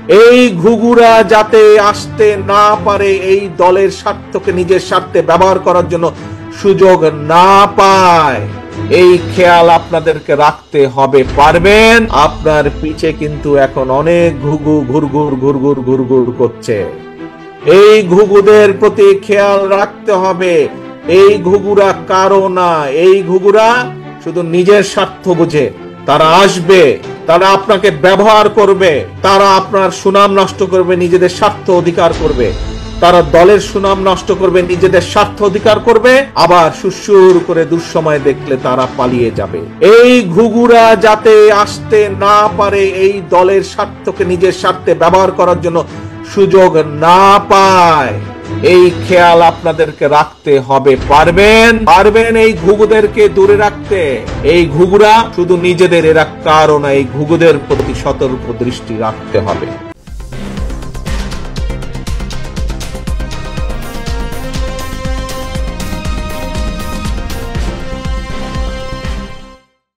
এই ঘুঘুরা যাতে আসতে না পারে, এই দলের স্বার্থকে নিজের স্বার্থে ব্যবহার করার জন্য সুযোগ না পায়, এই খেয়াল আপনাদেরকে রাখতে হবে। পারবেন? আপনার পিছে কিন্তু এখন অনেক ঘুঘু ঘুরঘুর ঘুরঘুর ঘুরঘুর করছে। এই ঘুঘুদের প্রতি খেয়াল রাখতে হবে। এই ঘুঘুরা কারো না, এই ঘুঘুরা শুধু নিজের স্বার্থ বুঝে। তারা আসবে, তারা আপনাকে ব্যবহার করবে, তারা আপনার সুনাম নষ্ট করবে, নিজেদের স্বার্থ অধিকার করবে। তারা দলের সুনাম নষ্ট করবে, নিজেদের স্বার্থ অধিকার করবে, আবার সুসুর করে দুঃসময় দেখলে তারা পালিয়ে যাবে। এই ঘুঘুরা যাতে আসতে না পারে, এই দলের স্বার্থকে নিজের স্বার্থে ব্যবহার করার জন্য সুযোগ না পায়, এই খেয়াল আপনাদেরকে রাখতে হবে। পারবেন? পারবেন এই ঘুঘুদেরকে দূরে রাখতে? এই ঘুঘুরা শুধু নিজেদের, এরা কারো না। এই ঘুঘুদের প্রতি সতর্ক দৃষ্টি রাখতে হবে।